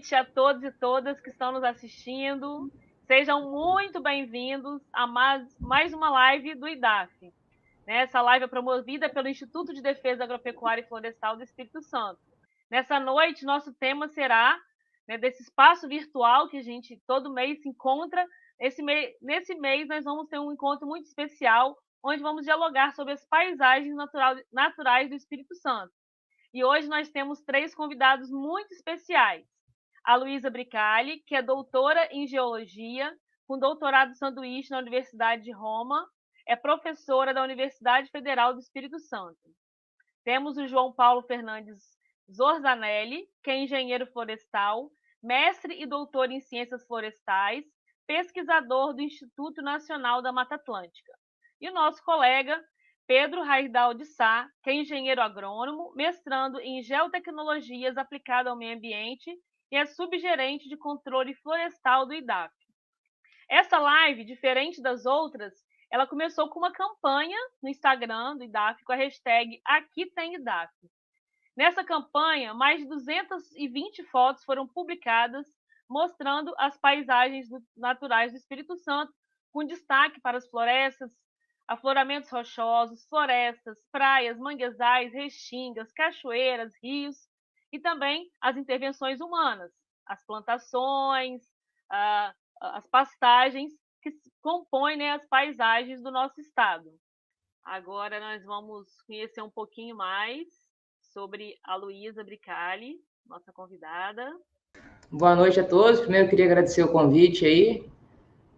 noite a todos e todas que estão nos assistindo. Sejam muito bem-vindos a mais uma live do IDAF. Essa live é promovida pelo Instituto de Defesa Agropecuária e Florestal do Espírito Santo. Nessa noite, nosso tema será desse espaço virtual que a gente todo mês se encontra. Nesse mês, nós vamos ter um encontro muito especial, onde vamos dialogar sobre as paisagens naturais do Espírito Santo. E hoje nós temos 3 convidados muito especiais. A Luísa Bricali, que é doutora em Geologia, com doutorado sanduíche na Universidade de Roma, é professora da Universidade Federal do Espírito Santo. Temos o João Paulo Fernandes Zorzanelli, que é engenheiro florestal, mestre e doutor em Ciências Florestais, pesquisador do Instituto Nacional da Mata Atlântica. E o nosso colega Pedro Raidal de Sá, que é engenheiro agrônomo, mestrando em Geotecnologias aplicada ao meio ambiente e é subgerente de controle florestal do IDAF. Essa live, diferente das outras, ela começou com uma campanha no Instagram do IDAF com a hashtag #AquiTemIDAF. Nessa campanha, mais de 220 fotos foram publicadas mostrando as paisagens naturais do Espírito Santo, com destaque para as florestas, afloramentos rochosos, florestas, praias, manguezais, restingas, cachoeiras, rios e também as intervenções humanas, as plantações, as pastagens que compõem as paisagens do nosso estado. Agora nós vamos conhecer um pouquinho mais sobre a Luísa Bricali, nossa convidada. Boa noite a todos. Primeiro, eu queria agradecer o convite aí.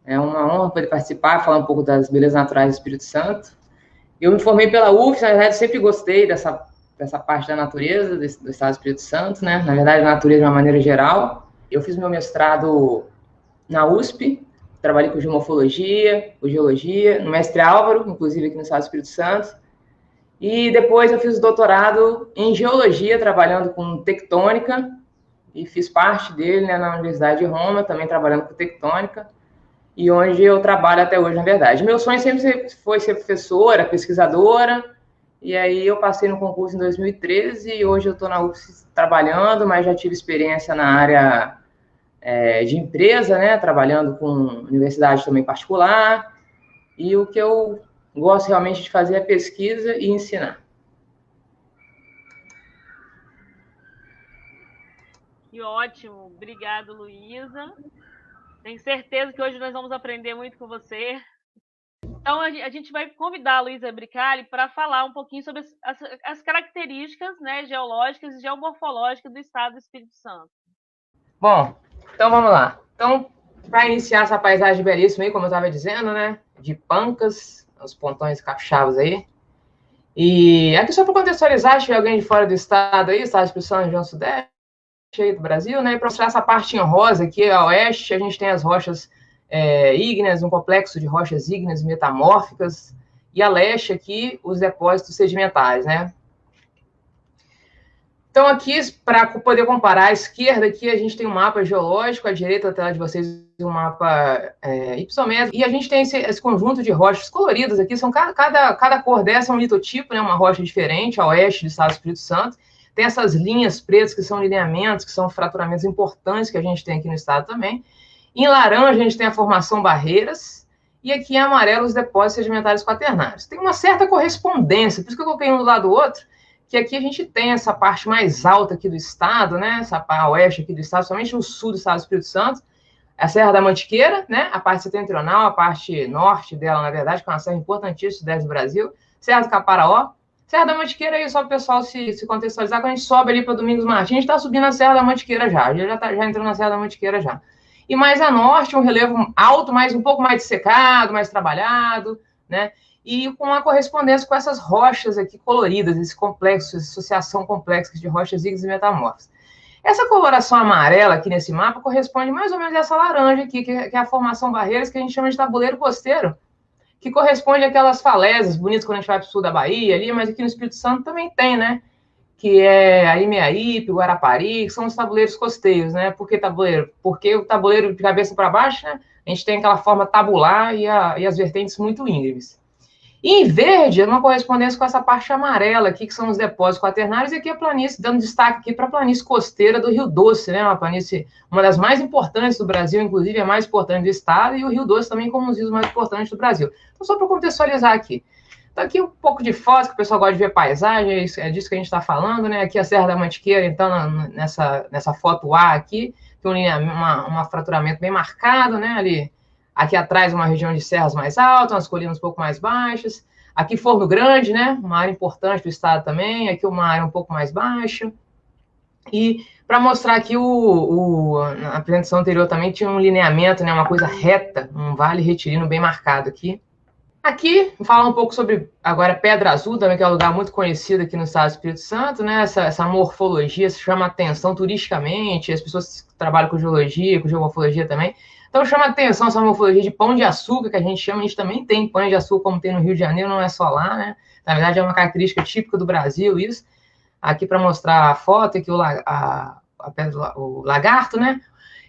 É uma honra poder participar, falar um pouco das belezas naturais do Espírito Santo. Eu me formei pela UF, na verdade, sempre gostei dessa parte da natureza, do estado do Espírito Santo, né? Na verdade, da natureza de uma maneira geral. Eu fiz meu mestrado na USP, trabalhei com geomorfologia, com geologia, no mestre Álvaro, inclusive aqui no estado do Espírito Santo. E depois eu fiz o doutorado em geologia, trabalhando com tectônica, e fiz parte dele, né, na Universidade de Roma, também trabalhando com tectônica, e onde eu trabalho até hoje, na verdade. Meu sonho sempre foi ser professora, pesquisadora, e aí eu passei no concurso em 2013, e hoje eu estou na UFS trabalhando, mas já tive experiência na área de empresa, né, trabalhando com universidade também particular, e o que eu gosto realmente de fazer é pesquisa e ensinar. Que ótimo, obrigado, Luísa. Tenho certeza que hoje nós vamos aprender muito com você. Então, a gente vai convidar a Luísa Bricali para falar um pouquinho sobre as características, né, geológicas e geomorfológicas do estado do Espírito Santo. Bom, então vamos lá. Então, para iniciar essa paisagem belíssima aí, como eu estava dizendo, né, de Pancas, os pontões capixabas aí. E aqui só para contextualizar, se tiver alguém de fora do estado aí, estado do Espírito Santo, região sudeste aí do Brasil, né, para mostrar essa parte em rosa aqui, a oeste, a gente tem as rochas ígneas, um complexo de rochas ígneas metamórficas, e a leste aqui, os depósitos sedimentares, né. Então, aqui, para poder comparar, à esquerda aqui a gente tem um mapa geológico, à direita da tela de vocês um mapa hipométrico, e a gente tem esse conjunto de rochas coloridas aqui, são cada cor dessa é um litotipo, né, uma rocha diferente, a oeste do estado do Espírito Santo. Tem essas linhas pretas que são lineamentos, que são fraturamentos importantes que a gente tem aqui no estado também. Em laranja a gente tem a formação barreiras, e aqui em amarelo os depósitos sedimentares quaternários. Tem uma certa correspondência, por isso que eu coloquei um do lado do outro, que aqui a gente tem essa parte mais alta aqui do estado, né, essa parte oeste aqui do estado, somente no sul do estado do Espírito Santo, a Serra da Mantiqueira, né, a parte setentrional, a parte norte dela, na verdade, que é uma serra importantíssima do Brasil, Serra do Caparaó, Serra da Mantiqueira, aí só para o pessoal se contextualizar, quando a gente sobe ali para Domingos Martins, a gente está subindo a Serra da Mantiqueira já entrou na Serra da Mantiqueira já. E mais a norte, um relevo alto, mas um pouco mais dissecado, mais trabalhado, né? E com uma correspondência com essas rochas aqui coloridas, esse complexo, essa associação complexa de rochas ígneas e metamórficas. Essa coloração amarela aqui nesse mapa corresponde mais ou menos a essa laranja aqui, que é a formação barreiras, que a gente chama de tabuleiro costeiro, que corresponde àquelas falésias bonitas quando a gente vai para o sul da Bahia, ali, mas aqui no Espírito Santo também tem, né? Que é a Imeaípe, Guarapari, que são os tabuleiros costeiros, né? Por que tabuleiro? Porque o tabuleiro de cabeça para baixo, né? A gente tem aquela forma tabular e as vertentes muito íngremes. E em verde, é uma correspondência com essa parte amarela aqui, que são os depósitos quaternários, e aqui a planície, dando destaque aqui para a planície costeira do Rio Doce, né? Uma planície, uma das mais importantes do Brasil, inclusive a mais importante do estado, e o Rio Doce também como um dos rios mais importantes do Brasil. Então, só para contextualizar aqui. Então, aqui um pouco de foto, que o pessoal gosta de ver paisagem, é disso que a gente está falando, né? Aqui a Serra da Mantiqueira, então, nessa foto A aqui, tem um fraturamento bem marcado, né? Ali. Aqui atrás, uma região de serras mais altas, umas colinas um pouco mais baixas. Aqui, Forno Grande, né? Uma área importante do estado também. Aqui, uma área um pouco mais baixa. E para mostrar aqui, na apresentação anterior também tinha um lineamento, né? Uma coisa reta, um vale retilíneo bem marcado aqui. Aqui, vou falar um pouco sobre, agora, Pedra Azul, também, que é um lugar muito conhecido aqui no estado do Espírito Santo, né? Essa morfologia se chama atenção turisticamente, as pessoas que trabalham com geologia, com geomorfologia também. Então, chama atenção essa morfologia de pão de açúcar, que a gente chama, a gente também tem pão de açúcar, como tem no Rio de Janeiro, não é só lá, né? Na verdade, é uma característica típica do Brasil, isso. Aqui, para mostrar a foto, aqui o lagarto, né?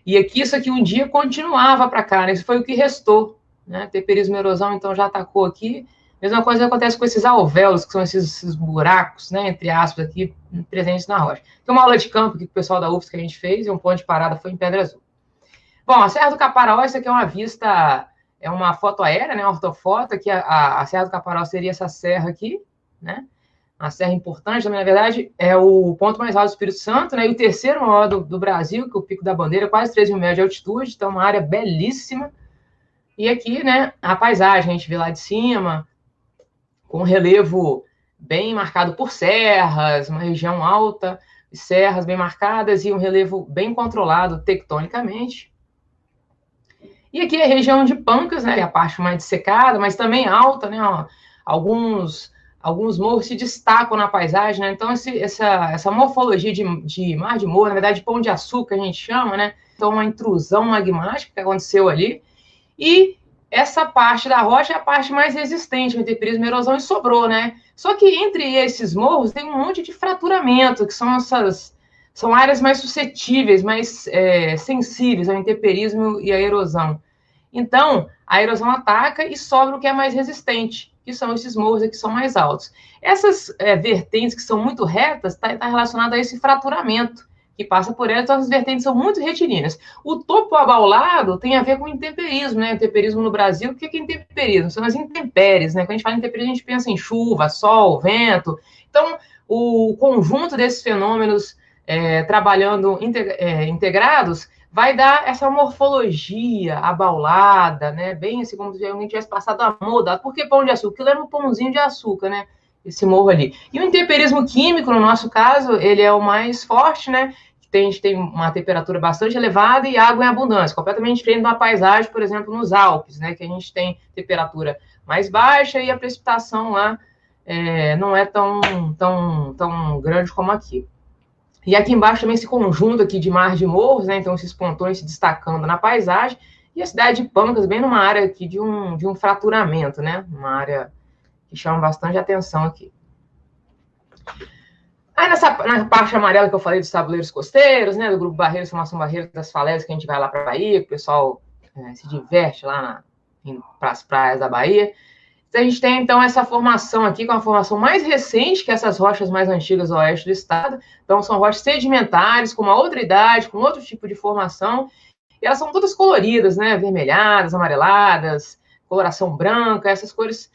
E aqui, isso aqui um dia continuava para cá, né? Isso foi o que restou, né? Temperismo e erosão, então, já atacou aqui. Mesma coisa acontece com esses alvéolos, que são esses buracos, né? Entre aspas, aqui, presentes na rocha. Tem uma aula de campo aqui que o pessoal da UFSC que a gente fez, e um ponto de parada foi em Pedra Azul. Bom, a Serra do Caparaó, isso aqui é uma vista, é uma foto aérea, né, uma ortofoto, aqui a Serra do Caparaó seria essa serra aqui, né, uma serra importante também, na verdade, é o ponto mais alto do Espírito Santo, né, e o terceiro maior do Brasil, que é o Pico da Bandeira, quase 3 mil metros de altitude, então uma área belíssima, e aqui, né, a paisagem, a gente vê lá de cima, com um relevo bem marcado por serras, uma região alta, serras bem marcadas e um relevo bem controlado tectonicamente. E aqui é a região de Pancas, né? A parte mais dessecada, mas também alta, né? Ó, alguns morros se destacam na paisagem, né? Então, essa morfologia de mar de morro, na verdade, de pão de açúcar, a gente chama, né? Então, uma intrusão magmática que aconteceu ali. E essa parte da rocha é a parte mais resistente ao temperismo e erosão e sobrou, né? Só que entre esses morros tem um monte de fraturamento, que são áreas mais suscetíveis, mais sensíveis ao intemperismo e à erosão. Então, a erosão ataca e sobra o que é mais resistente, que são esses morros aqui que são mais altos. Essas vertentes que são muito retas, está relacionada a esse fraturamento que passa por elas, então as vertentes são muito retilíneas. O topo abaulado tem a ver com intemperismo, né? Intemperismo no Brasil, o que é intemperismo? São as intempéries, né? Quando a gente fala em intemperismo, a gente pensa em chuva, sol, vento. Então, o conjunto desses fenômenos trabalhando integrados vai dar essa morfologia abaulada, né? Bem assim, como se alguém tivesse passado a moda. Por que pão de açúcar? Aquilo era um pãozinho de açúcar, né? Esse morro ali. E o intemperismo químico, no nosso caso, ele é o mais forte, né? A gente tem uma temperatura bastante elevada e água em abundância, completamente diferente de uma paisagem, por exemplo, nos Alpes, né? Que a gente tem temperatura mais baixa e a precipitação lá não é tão grande como aqui. E aqui embaixo também esse conjunto aqui de mar de morros, né? Então esses pontões se destacando na paisagem, e a cidade de Pancas, bem numa área aqui de um fraturamento, né? Uma área que chama bastante atenção aqui. Aí na parte amarela que eu falei dos tabuleiros costeiros, né? Do Grupo Barreiros, Formação Barreiros das Falésias, que a gente vai lá para a Bahia, que o pessoal se diverte lá para as praias da Bahia. A gente tem, então, essa formação aqui, com a formação mais recente que essas rochas mais antigas do oeste do estado. Então, são rochas sedimentares, com uma outra idade, com outro tipo de formação. E elas são todas coloridas, né? Avermelhadas, amareladas, coloração branca. Essas cores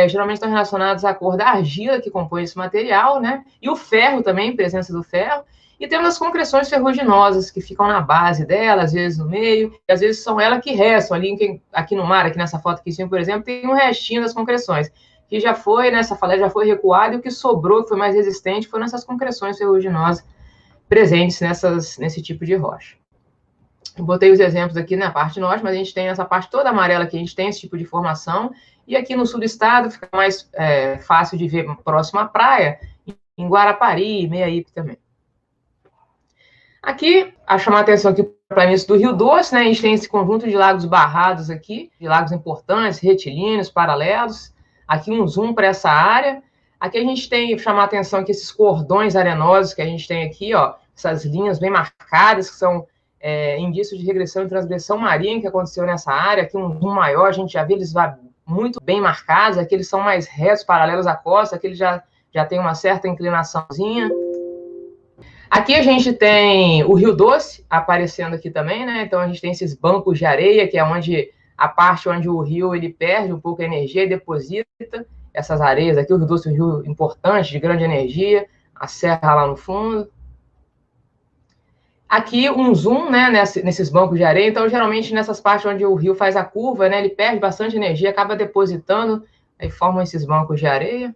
geralmente estão relacionadas à cor da argila que compõe esse material, né? E o ferro também, presença do ferro. E temos as concreções ferruginosas, que ficam na base dela, às vezes no meio, e às vezes são elas que restam. Ali, aqui no mar, aqui nessa foto aqui, por exemplo, tem um restinho das concreções, que já foi, nessa falésia já foi recuado, e o que sobrou, que foi mais resistente, foram essas concreções ferruginosas presentes nesse tipo de rocha. Eu botei os exemplos aqui na parte norte, mas a gente tem essa parte toda amarela que a gente tem esse tipo de formação, e aqui no sul do estado fica mais fácil de ver próximo à praia, em Guarapari, Meiaípe também. Aqui, a chamar a atenção aqui para a planície do Rio Doce, né? A gente tem esse conjunto de lagos barrados aqui, de lagos importantes, retilíneos, paralelos. Aqui um zoom para essa área. Aqui a gente tem, chamar a atenção aqui, esses cordões arenosos que a gente tem aqui, ó, essas linhas bem marcadas, que são indícios de regressão e transgressão marinha que aconteceu nessa área. Aqui um zoom maior, a gente já vê eles muito bem marcados, aqui eles são mais retos, paralelos à costa, aqui eles já tem uma certa inclinaçãozinha. Aqui a gente tem o Rio Doce aparecendo aqui também, né? Então a gente tem esses bancos de areia, que é a parte onde o rio ele perde um pouco a energia e deposita essas areias aqui. O Rio Doce é um rio importante, de grande energia, a serra lá no fundo. Aqui um zoom, né, nesses bancos de areia. Então geralmente nessas partes onde o rio faz a curva, né, ele perde bastante energia, acaba depositando, aí formam esses bancos de areia.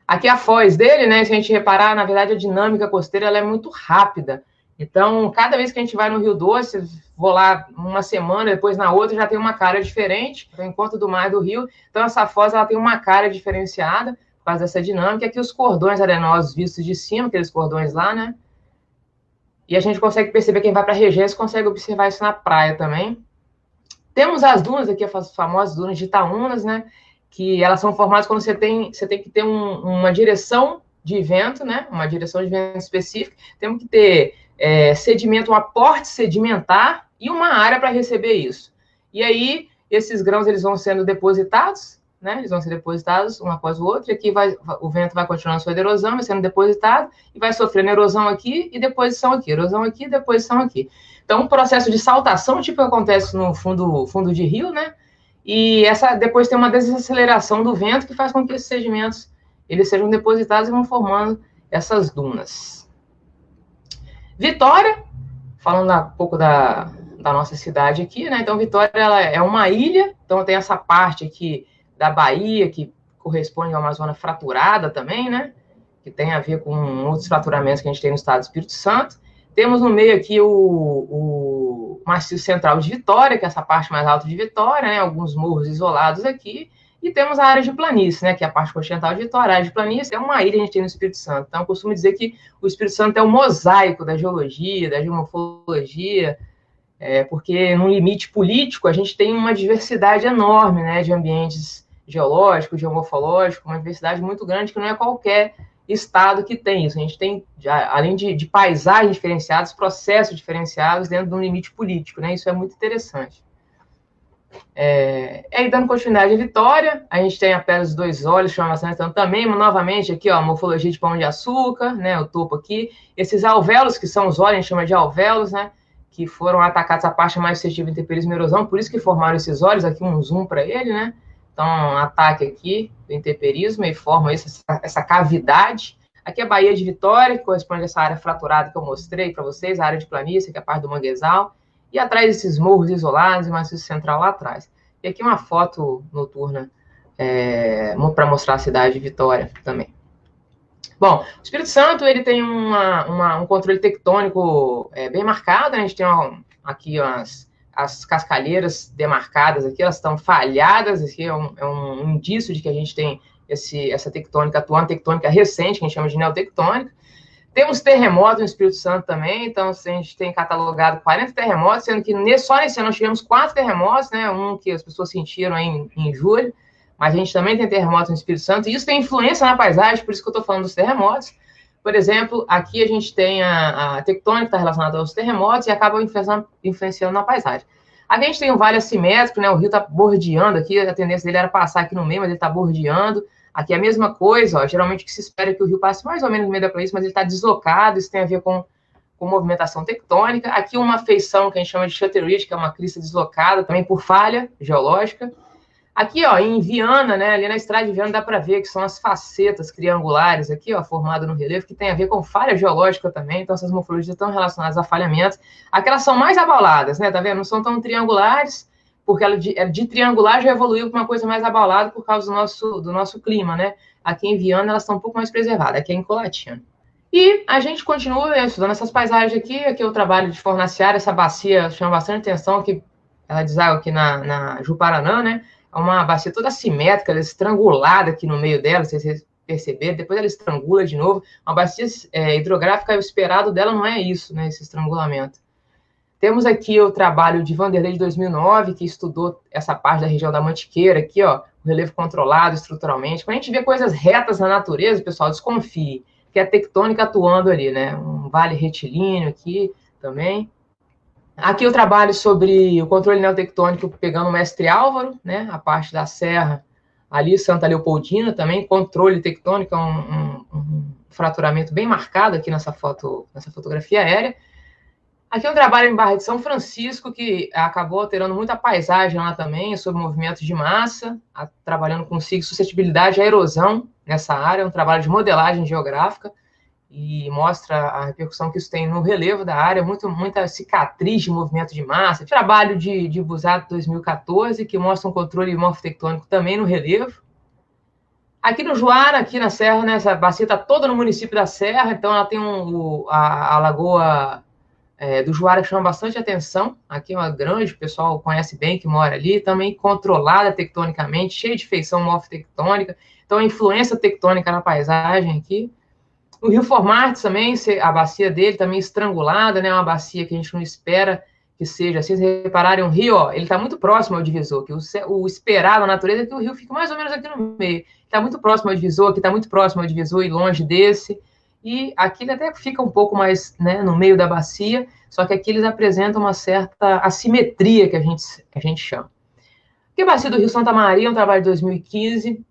Aqui a foz dele, né, se a gente reparar, na verdade a dinâmica costeira ela é muito rápida. Então, cada vez que a gente vai no Rio Doce, vou lá uma semana, depois na outra já tem uma cara diferente, o encontro do mar e do rio. Então, essa foz ela tem uma cara diferenciada por causa dessa dinâmica. Aqui os cordões arenosos vistos de cima, aqueles cordões lá, né? E a gente consegue perceber, quem vai para a Regência consegue observar isso na praia também. Temos as dunas aqui, as famosas dunas de Itaúnas, né? Que elas são formadas quando você tem que ter uma direção de vento, né? Uma direção de vento específica. Temos que ter sedimento, um aporte sedimentar e uma área para receber isso. E aí, esses grãos eles vão sendo depositados, né? Eles vão ser depositados um após o outro, e aqui o vento vai continuando sua erosão, vai sendo depositado, e vai sofrendo erosão aqui e deposição aqui, erosão aqui e deposição aqui. Então, um processo de saltação, tipo que acontece no fundo de rio, né? E depois tem uma desaceleração do vento que faz com que esses sedimentos eles sejam depositados e vão formando essas dunas. Vitória, falando um pouco da nossa cidade aqui, né? Então, Vitória ela é uma ilha, então tem essa parte aqui da Bahia, que corresponde a uma zona fraturada também, né? Que tem a ver com outros fraturamentos que a gente tem no estado do Espírito Santo. Temos no meio aqui o Maciço Central de Vitória, que é essa parte mais alta de Vitória, né? Alguns morros isolados aqui. E temos a área de planície, né, que é a parte continental de Vitória. A área de planície é uma ilha que a gente tem no Espírito Santo. Então, eu costumo dizer que o Espírito Santo é um mosaico da geologia, da geomorfologia, porque no limite político a gente tem uma diversidade enorme, né, de ambientes geológicos, geomorfológicos, uma diversidade muito grande que não é qualquer estado que tem isso. A gente tem, além de paisagens diferenciadas, processos diferenciados dentro de um limite político, né? Isso é muito interessante. Aí, dando continuidade à Vitória, a gente tem a Pedra dos Dois Olhos, chama bastante atenção também, mas novamente aqui, ó, a morfologia de Pão de Açúcar, né, o topo aqui, esses alvéolos, que são os olhos, a gente chama de alvéolos, né, que foram atacados a parte mais suscetível de intemperismo e erosão, por isso que formaram esses olhos, aqui um zoom para ele, né, então ataque aqui do intemperismo e forma essa cavidade. Aqui é a Baía de Vitória, que corresponde a essa área fraturada que eu mostrei para vocês, a área de planície, que é a parte do manguezal, e atrás desses morros isolados e maciço central lá atrás. E aqui uma foto noturna para mostrar a cidade de Vitória também. Bom, o Espírito Santo ele tem um controle tectônico bem marcado, né? A gente tem aqui as cascalheiras demarcadas aqui, elas estão falhadas, aqui é um indício de que a gente tem essa tectônica atuante, tectônica recente, que a gente chama de neotectônica. Temos terremotos no Espírito Santo também, então a gente tem catalogado 40 terremotos, sendo que só nesse ano nós tivemos 4 terremotos, né? Um que as pessoas sentiram em julho, mas a gente também tem terremotos no Espírito Santo, e isso tem influência na paisagem, por isso que eu estou falando dos terremotos. Por exemplo, aqui a gente tem a tectônica que está relacionada aos terremotos e acaba influenciando na paisagem. Aqui a gente tem um vale assimétrico, né? O rio está bordeando aqui, a tendência dele era passar aqui no meio, mas ele está bordeando. Aqui é a mesma coisa, ó, geralmente o que se espera é que o rio passe mais ou menos no meio da planície, mas ele está deslocado, isso tem a ver com movimentação tectônica. Aqui uma feição que a gente chama de Shutter-Ridge, que é uma crista deslocada, também por falha geológica. Aqui, ó, em Viana, né, ali na estrada de Viana dá para ver que são as facetas triangulares aqui, ó, formadas no relevo, que tem a ver com falha geológica também, então essas morfologias estão relacionadas a falhamentos. Aquelas são mais abauladas, né, tá vendo? Não são tão triangulares, porque ela de triangular já evoluiu para uma coisa mais abaulada por causa do nosso clima, né? Aqui em Viana elas estão um pouco mais preservadas, aqui é em Colatina. E a gente continua estudando essas paisagens aqui é o trabalho de Fornaciária, essa bacia chama bastante atenção, que ela deságua aqui na Ju-Paraná, né? É uma bacia toda assimétrica, ela é estrangulada aqui no meio dela, se vocês perceberem, depois ela estrangula de novo. Uma bacia hidrográfica, o esperado dela não é isso, né? Esse estrangulamento. Temos aqui o trabalho de Vanderlei de 2009, que estudou essa parte da região da Mantiqueira, aqui, ó, o relevo controlado estruturalmente. Quando a gente vê coisas retas na natureza, pessoal, desconfie, que é a tectônica atuando ali, né? Um vale retilíneo aqui também. Aqui eu trabalho sobre o controle neotectônico pegando o Mestre Álvaro, né, a parte da serra ali, Santa Leopoldina também, controle tectônico, um fraturamento bem marcado aqui nessa fotografia aérea. Aqui eu trabalho em Barra de São Francisco, que acabou alterando muito a paisagem lá também, sobre movimentos de massa, trabalhando com suscetibilidade à erosão nessa área, um trabalho de modelagem geográfica, e mostra a repercussão que isso tem no relevo da área, muita cicatriz de movimento de massa. Trabalho de Busato 2014, que mostra um controle morfotectônico também no relevo. Aqui no Juara, aqui na Serra, né, essa bacia está toda no município da Serra, então ela tem a lagoa do Juara que chama bastante atenção. Aqui é uma grande, o pessoal conhece bem, que mora ali, também controlada tectonicamente, cheia de feição morfotectônica, então a influência tectônica na paisagem aqui. O Rio Formartins também, a bacia dele também estrangulada, né? Uma bacia que a gente não espera que seja assim. Se repararem, um rio, ó, ele está muito próximo ao divisor, que o esperado na natureza é que o rio fique mais ou menos aqui no meio. Está muito próximo ao divisor, aqui está muito próximo ao divisor e longe desse. E aqui ele até fica um pouco mais, né, no meio da bacia, só que aqui eles apresentam uma certa assimetria que a gente chama. Aqui a bacia do Rio Santa Maria, um trabalho de 2015,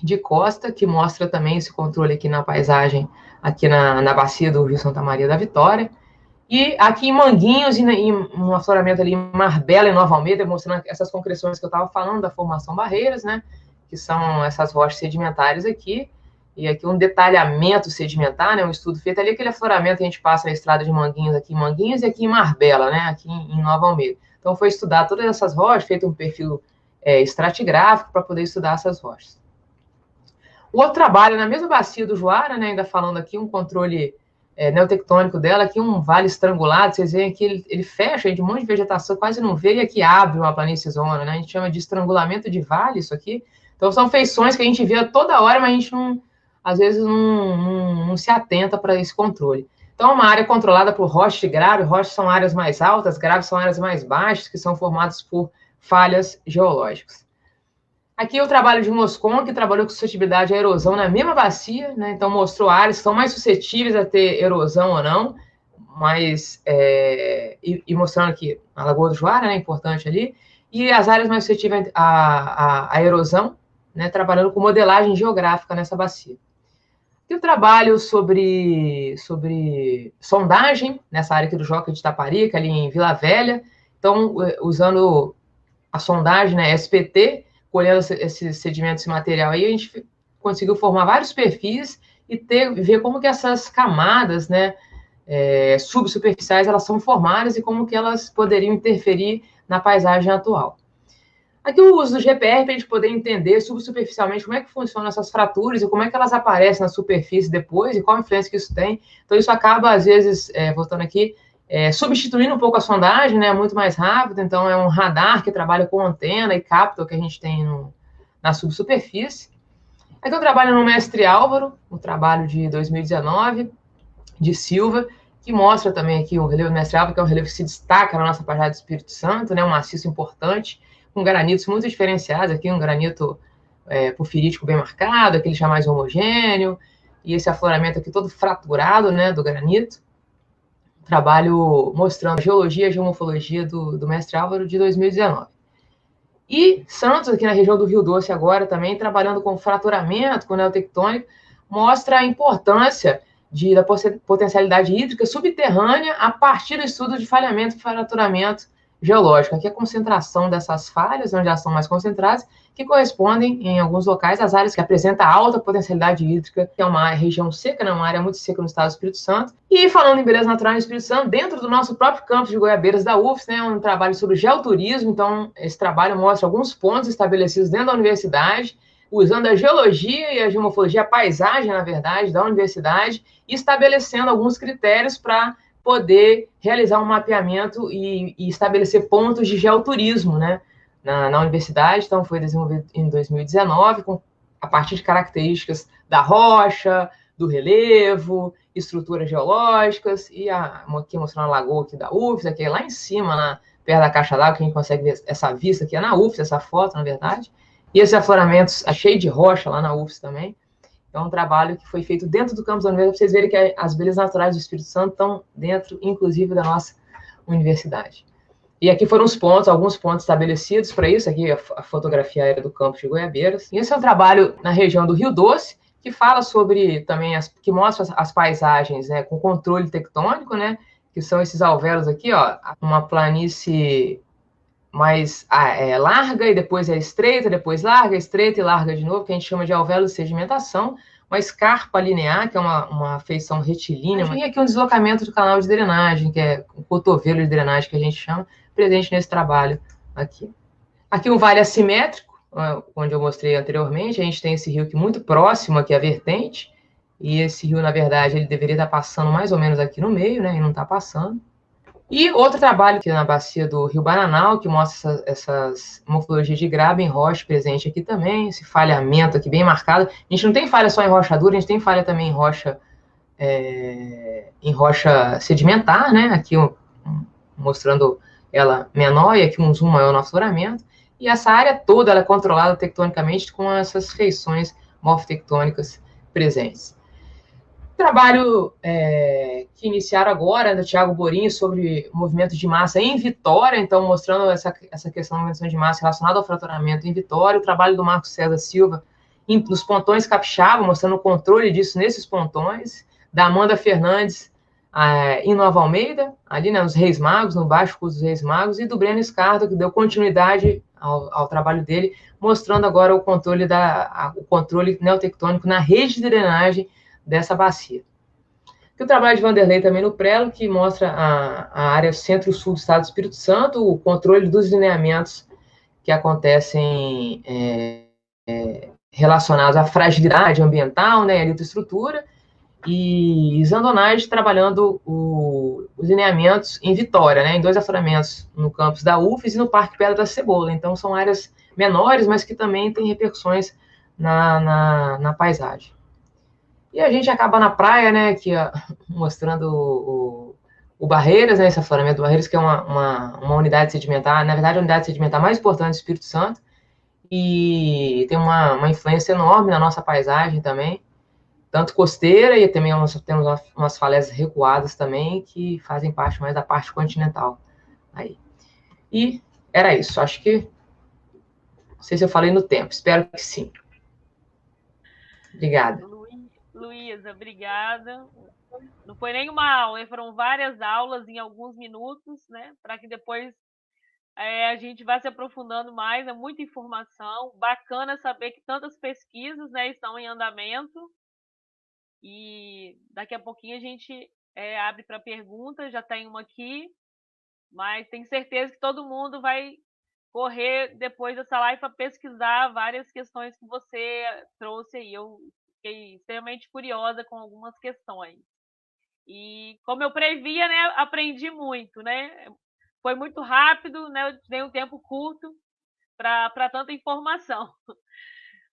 de costa, que mostra também esse controle aqui na paisagem, aqui na bacia do Rio Santa Maria da Vitória. E aqui em Manguinhos, e um afloramento ali em Marbella, em Nova Almeida, mostrando essas concreções que eu estava falando, da formação Barreiras, né? Que são essas rochas sedimentares aqui. E aqui um detalhamento sedimentar, né? Um estudo feito ali, aquele afloramento que a gente passa na estrada de Manguinhos, aqui em Manguinhos, e aqui em Marbella, né? Aqui em Nova Almeida. Então foi estudar todas essas rochas, feito um perfil estratigráfico para poder estudar essas rochas. O outro trabalho na mesma bacia do Juara, né, ainda falando aqui, um controle neotectônico dela, aqui um vale estrangulado, vocês veem aqui, ele fecha de um monte de vegetação, quase não vê, e aqui abre uma planície zona, né, a gente chama de estrangulamento de vale isso aqui. Então são feições que a gente vê toda hora, mas a gente às vezes não se atenta para esse controle. Então é uma área controlada por rochas e graves, rochas são áreas mais altas, graves são áreas mais baixas, que são formadas por falhas geológicas. Aqui o trabalho de Moscon, que trabalhou com suscetibilidade à erosão na mesma bacia, né? Então mostrou áreas que são mais suscetíveis a ter erosão ou não, mas e mostrando aqui a Lagoa do Juara, né? Importante ali, e as áreas mais suscetíveis à erosão, né? Trabalhando com modelagem geográfica nessa bacia. E o trabalho sobre sondagem, nessa área aqui do Joca de Itaparica, ali em Vila Velha, então usando a sondagem, né? SPT, colhendo esse sedimento, esse material aí, a gente conseguiu formar vários perfis e ver como que essas camadas, né, subsuperficiais, elas são formadas e como que elas poderiam interferir na paisagem atual. Aqui o uso do GPR para a gente poder entender subsuperficialmente como é que funcionam essas fraturas e como é que elas aparecem na superfície depois e qual a influência que isso tem. Então isso acaba, às vezes, voltando aqui, substituindo um pouco a sondagem, né, muito mais rápido, então é um radar que trabalha com antena e capta o que a gente tem na subsuperfície. Aqui eu trabalho no Mestre Álvaro, um trabalho de 2019, de Silva, que mostra também aqui o relevo do Mestre Álvaro, que é um relevo que se destaca na nossa paisagem do Espírito Santo, né, um maciço importante, com granitos muito diferenciados, aqui um granito porfirítico bem marcado, aquele já mais homogêneo, e esse afloramento aqui todo fraturado, né, do granito. Trabalho mostrando a geologia e a geomorfologia do Mestre Álvaro de 2019. E Santos, aqui na região do Rio Doce agora, também trabalhando com fraturamento, com neotectônico, mostra a importância da potencialidade hídrica subterrânea a partir do estudo de falhamento e fraturamento geológico. Aqui a concentração dessas falhas, onde elas são mais concentradas, que correspondem, em alguns locais, às áreas que apresentam alta potencialidade hídrica, que é uma região seca, né, uma área muito seca no estado do Espírito Santo. E falando em beleza natural no Espírito Santo, dentro do nosso próprio campus de Goiabeiras da UFS, né, um trabalho sobre geoturismo, então esse trabalho mostra alguns pontos estabelecidos dentro da universidade, usando a geologia e a geomorfologia, a paisagem, na verdade, da universidade, e estabelecendo alguns critérios para poder realizar um mapeamento e estabelecer pontos de geoturismo, né, na universidade. Então, foi desenvolvido em 2019, a partir de características da rocha, do relevo, estruturas geológicas, e aqui mostrando a lagoa aqui da UFS, aqui lá em cima, perto da caixa d'água, que a gente consegue ver essa vista aqui, é na UFS, essa foto, na verdade, e esses afloramentos cheios de rocha lá na UFS também. É um trabalho que foi feito dentro do campus da universidade, para vocês verem que as belezas naturais do Espírito Santo estão dentro, inclusive, da nossa universidade. E aqui foram os pontos, alguns pontos estabelecidos para isso, aqui a fotografia aérea do campus de Goiabeiras. E esse é um trabalho na região do Rio Doce, que fala sobre também, que mostra as paisagens, né, com controle tectônico, né, que são esses alvéolos aqui, ó, uma planície mais larga, e depois é estreita, depois larga, estreita e larga de novo, que a gente chama de alvéolo de sedimentação, uma escarpa linear, que é uma feição retilínea, e aqui um deslocamento do canal de drenagem, que é o cotovelo de drenagem que a gente chama, presente nesse trabalho aqui. Aqui um vale assimétrico, onde eu mostrei anteriormente, a gente tem esse rio aqui muito próximo aqui à vertente, e esse rio, na verdade, ele deveria estar passando mais ou menos aqui no meio, né, e não está passando. E outro trabalho aqui na bacia do Rio Bananal, que mostra essas morfologias de grava em rocha presente aqui também, esse falhamento aqui bem marcado. A gente não tem falha só em rocha dura, a gente tem falha também em rocha sedimentar, né? Aqui mostrando ela menor e aqui um zoom maior no afloramento. E essa área toda ela é controlada tectonicamente com essas feições morfotectônicas presentes. Trabalho que iniciaram agora, do Thiago Borini, sobre movimento de massa em Vitória, então mostrando essa questão do movimento de massa relacionada ao fraturamento em Vitória, o trabalho do Marcos César Silva dos pontões capixaba, mostrando o controle disso nesses pontões, da Amanda Fernandes em Nova Almeida, ali nos Reis Magos, no Baixo Curso dos Reis Magos, e do Breno Escardo, que deu continuidade ao trabalho dele, mostrando agora o controle neotectônico na rede de drenagem dessa bacia. E o trabalho de Vanderlei também no Prelo, que mostra a área centro-sul do estado do Espírito Santo, o controle dos lineamentos que acontecem relacionados à fragilidade ambiental, né, a litoestrutura, e Zandonage trabalhando os lineamentos em Vitória, né, em 2 afloramentos, no campus da UFES e no Parque Pedra da Cebola. Então, são áreas menores, mas que também têm repercussões na paisagem. E a gente acaba na praia, né, aqui, ó, mostrando o Barreiras, né, esse afloramento do Barreiras, que é uma unidade sedimentar, na verdade, a unidade sedimentar mais importante do Espírito Santo, e tem uma influência enorme na nossa paisagem também, tanto costeira, e também temos umas falésias recuadas também, que fazem parte mais da parte continental. Aí. E era isso, acho que, não sei se eu falei no tempo, espero que sim. Obrigada. Luísa, obrigada. Não foi nenhuma aula, foram várias aulas em alguns minutos, né? Para que depois a gente vá se aprofundando mais, é muita informação. Bacana saber que tantas pesquisas, né, estão em andamento. E daqui a pouquinho a gente abre para perguntas, já tem uma aqui, mas tenho certeza que todo mundo vai correr depois dessa live para pesquisar várias questões que você trouxe aí. Eu fiquei extremamente curiosa com algumas questões. E como eu previa, né, aprendi muito, né? Foi muito rápido, né? Eu dei um tempo curto para tanta informação.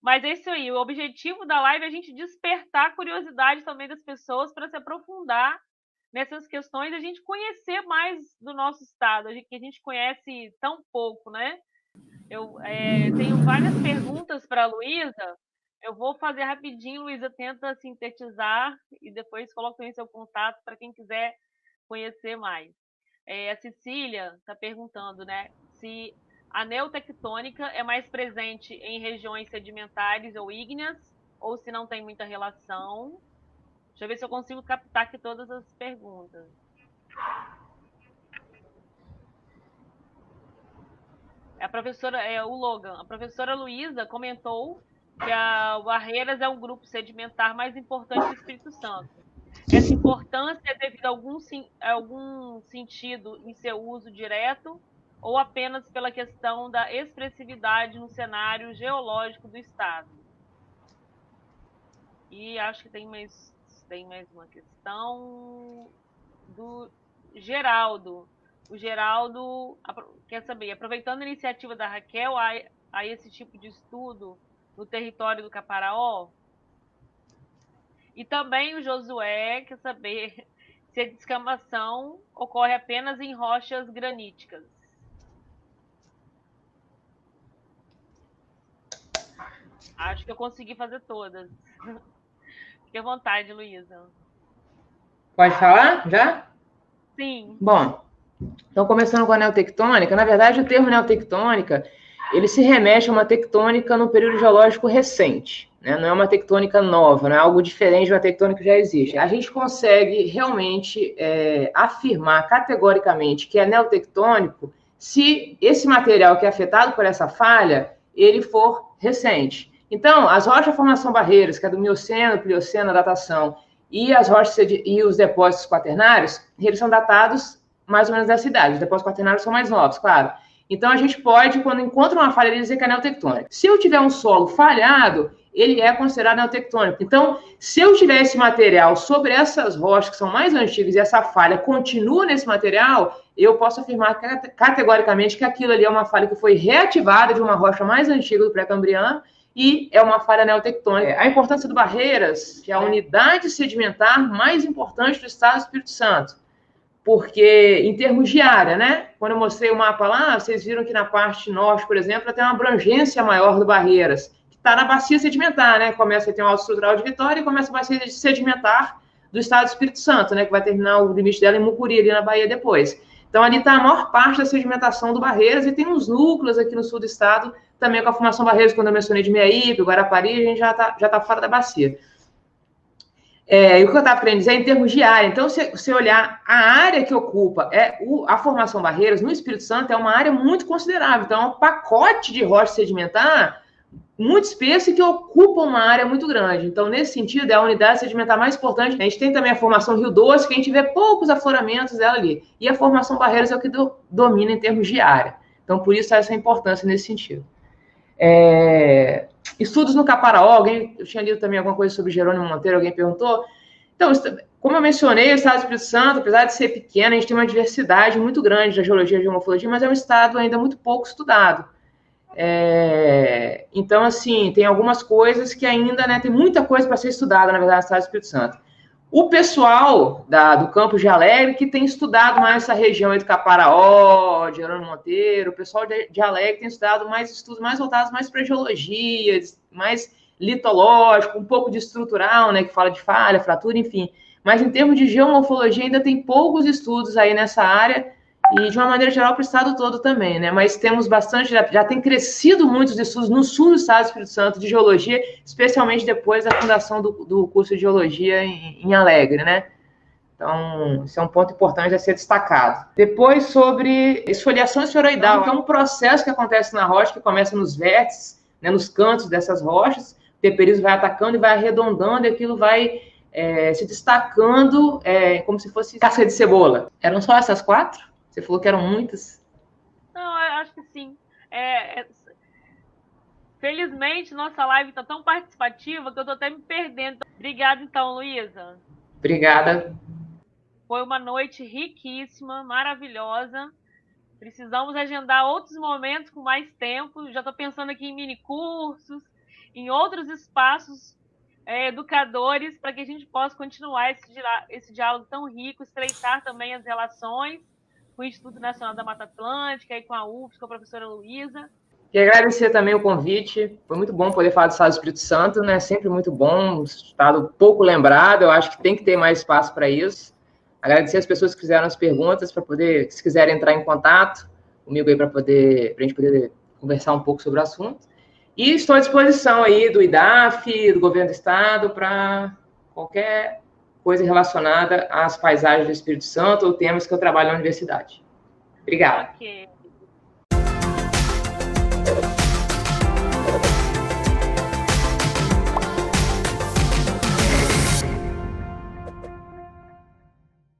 Mas é isso aí, o objetivo da live é a gente despertar a curiosidade também das pessoas para se aprofundar nessas questões, a gente conhecer mais do nosso estado, que a gente conhece tão pouco, né? Eu tenho várias perguntas para a Luísa, eu vou fazer rapidinho, Luísa tenta sintetizar e depois coloca em seu contato para quem quiser conhecer mais. A Cecília está perguntando, né, se a neotectônica é mais presente em regiões sedimentares ou ígneas, ou se não tem muita relação. Deixa eu ver se eu consigo captar aqui todas as perguntas. A professora, o Logan, a professora Luísa comentou que a Barreiras é um grupo sedimentar mais importante do Espírito Santo. Essa importância é devido a algum sentido em seu uso direto ou apenas pela questão da expressividade no cenário geológico do estado? E acho que tem mais uma questão do Geraldo. O Geraldo quer saber, aproveitando a iniciativa da Raquel, há esse tipo de estudo no território do Caparaó? E também o Josué quer saber se a descamação ocorre apenas em rochas graníticas. Acho que eu consegui fazer todas. Fique à vontade, Luísa. Pode falar já? Sim. Bom, Então, começando com a neotectônica, na verdade, o termo neotectônica, ele se remete a uma tectônica no período geológico recente, né? Não é uma tectônica nova, não é algo diferente de uma tectônica que já existe. A gente consegue realmente afirmar categoricamente que é neotectônico se esse material que é afetado por essa falha, ele for recente. Então, as rochas de formação barreiras, que é do Mioceno, Plioceno, a datação, e as rochas e os depósitos quaternários, eles são datados mais ou menos dessa idade. Os depósitos quaternários são mais novos, claro. Então, a gente pode, quando encontra uma falha, dizer que é neotectônico. Se eu tiver um solo falhado, ele é considerado neotectônico. Então, se eu tiver esse material sobre essas rochas que são mais antigas e essa falha continua nesse material, eu posso afirmar categoricamente que aquilo ali é uma falha que foi reativada de uma rocha mais antiga do pré-cambriano e é uma falha neotectônica. A importância do Barreiras, que é a unidade sedimentar mais importante do estado do Espírito Santo. Porque, em termos de área, né? Quando eu mostrei o mapa lá, vocês viram que na parte norte, por exemplo, tem uma abrangência maior do Barreiras, que está na bacia sedimentar, né? Começa a ter um alto estrutural de Vitória e começa a bacia sedimentar do estado do Espírito Santo, né? Que vai terminar o limite dela em Mucuri, ali na Bahia, depois. Então, ali está a maior parte da sedimentação do Barreiras e tem uns núcleos aqui no sul do estado, também com a formação Barreiras, quando eu mencionei de Meiaípe, Guarapari, a gente já tá fora da bacia. E o que eu estava querendo dizer é em termos de área. Então, se você olhar a área que ocupa a formação Barreiras, no Espírito Santo, é uma área muito considerável. Então, é um pacote de rocha sedimentar muito espesso e que ocupa uma área muito grande. Então, nesse sentido, é a unidade sedimentar mais importante. A gente tem também a formação Rio Doce, que a gente vê poucos afloramentos dela ali. E a formação Barreiras é o que domina em termos de área. Então, por isso, essa importância nesse sentido. Estudos no Caparaó, eu tinha lido também alguma coisa sobre Jerônimo Monteiro, alguém perguntou. Então, como eu mencionei, o estado do Espírito Santo, apesar de ser pequeno, a gente tem uma diversidade muito grande da geologia e de geomorfologia, mas é um estado ainda muito pouco estudado. Então, assim, tem algumas coisas que ainda, né, tem muita coisa para ser estudada, na verdade, no estado do Espírito Santo. O pessoal do Campos de Alegre, que tem estudado mais essa região aí do Caparaó, de Jerônimo Monteiro, o pessoal de Alegre tem estudado mais estudos mais voltados mais para geologia, mais litológico, um pouco de estrutural, né, que fala de falha, fratura, enfim. Mas em termos de geomorfologia ainda tem poucos estudos aí nessa área e de uma maneira geral para o estado todo também, né? Mas temos bastante, já tem crescido muitos estudos no sul do estado do Espírito Santo de geologia, especialmente depois da fundação do curso de geologia em Alegre, né? Então, isso é um ponto importante a ser destacado. Depois, sobre esfoliação esferoidal, que é um processo que acontece na rocha, que começa nos vértices, né, nos cantos dessas rochas, o temperismo vai atacando e vai arredondando, e aquilo vai se destacando como se fosse casca de cebola. Eram só essas 4? Você falou que eram muitas? Não, eu acho que sim. Felizmente, nossa live está tão participativa que eu estou até me perdendo. Obrigada, então, Luísa. Obrigada. Foi uma noite riquíssima, maravilhosa. Precisamos agendar outros momentos com mais tempo. Já estou pensando aqui em mini-cursos, em outros espaços educadores, para que a gente possa continuar esse diálogo tão rico, estreitar também as relações com o Instituto Nacional da Mata Atlântica e com a UFSC, com a professora Luísa. E agradecer também o convite. Foi muito bom poder falar do Estado do Espírito Santo, né? Sempre muito bom, um estado pouco lembrado. Eu acho que tem que ter mais espaço para isso. Agradecer as pessoas que fizeram as perguntas, para poder, se quiserem entrar em contato comigo aí, para a gente poder conversar um pouco sobre o assunto. E estou à disposição aí do IDAF, do Governo do Estado, para qualquer coisa relacionada às paisagens do Espírito Santo ou temas que eu trabalho na universidade. Obrigada. Okay.